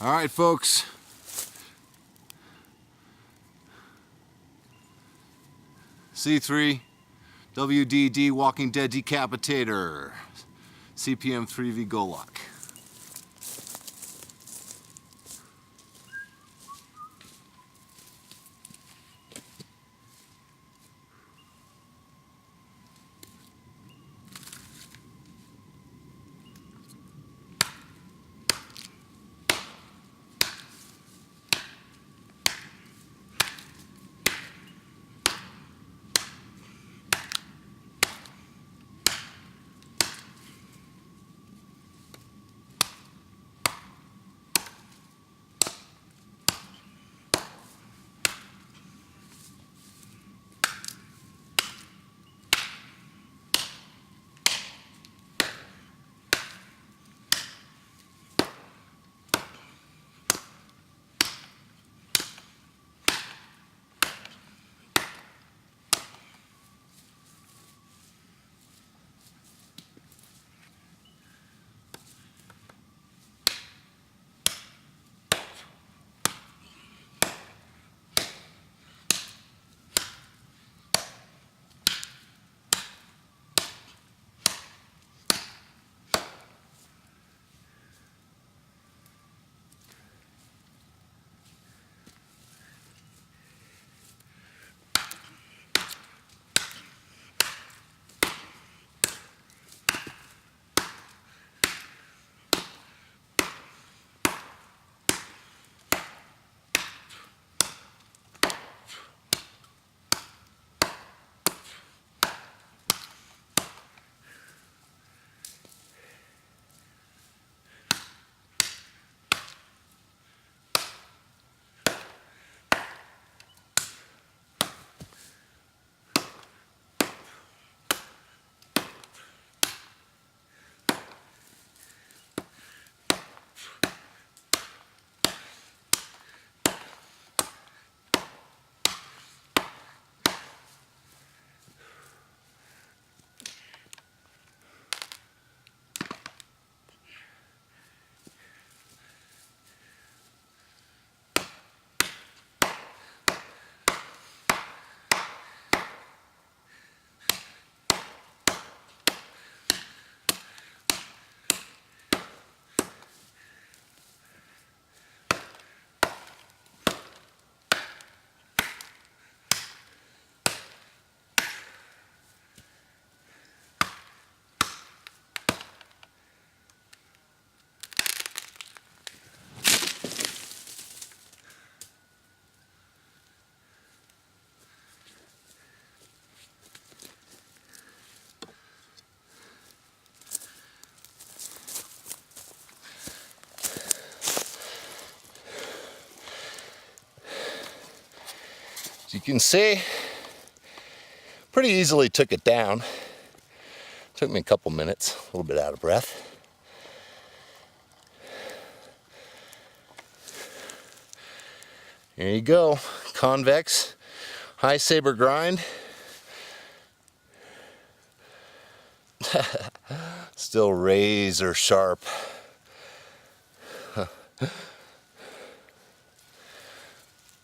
All right, folks. C3 WDD Walking Dead Decapitator CPM 3V Golok. As you can see, pretty easily took it down. Took me a couple minutes, a little bit out of breath. Here you go, convex, high saber grind. Still razor sharp.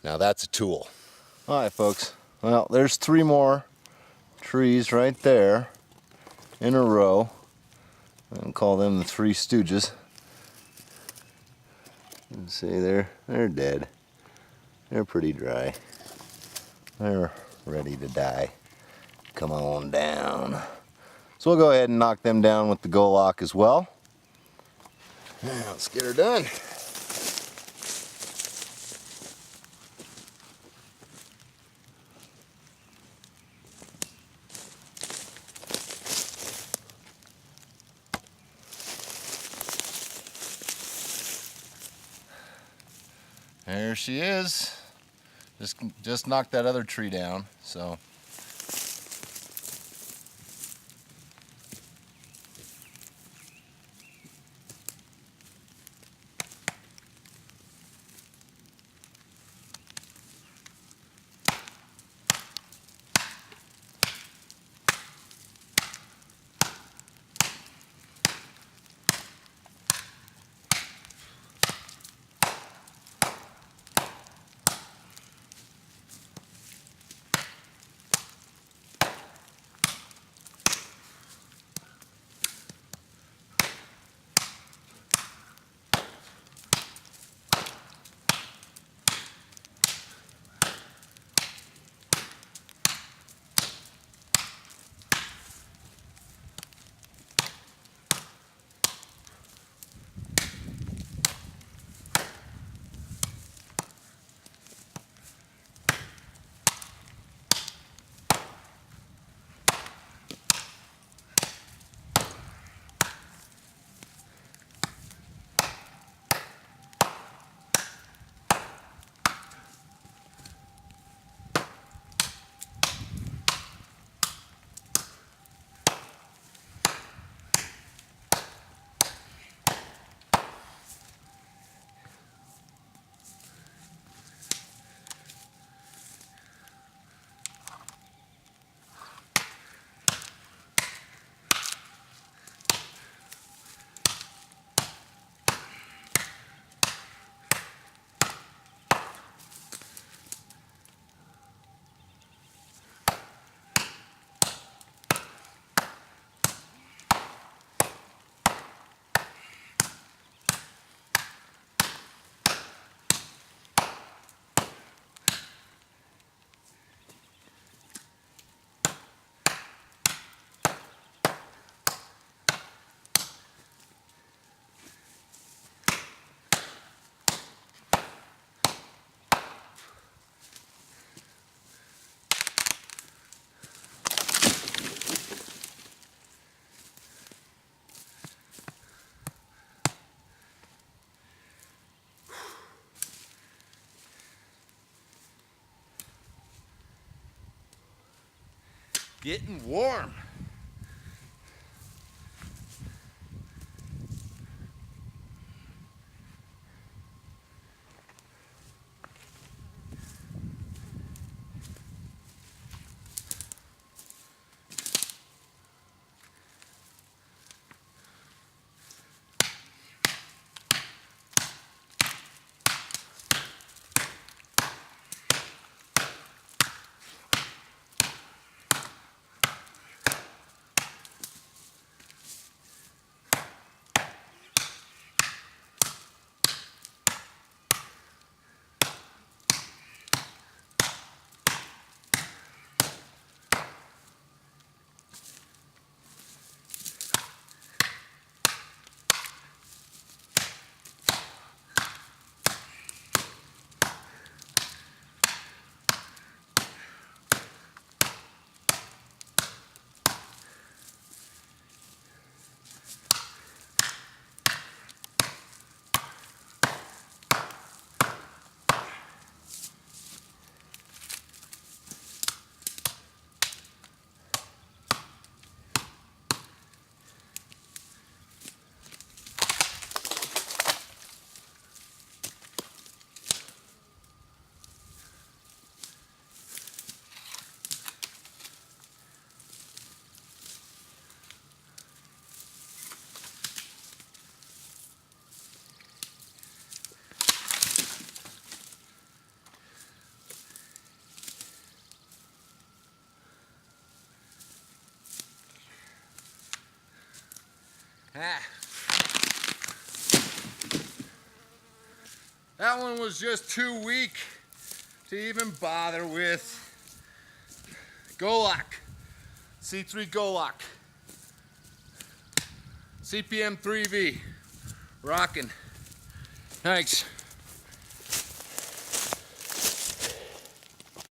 Now that's a tool. All right, folks. Well, there's 3 more trees right there in a row. I'll call them the 3 Stooges. You see, they're dead. They're pretty dry. They're ready to die. Come on down. So we'll go ahead and knock them down with the Golok as well. Now, let's get her done. There she is. Just knocked that other tree down, so. Getting warm. That one was just too weak to even bother with. Golok, C3 Golok, CPM 3V, rocking. Thanks.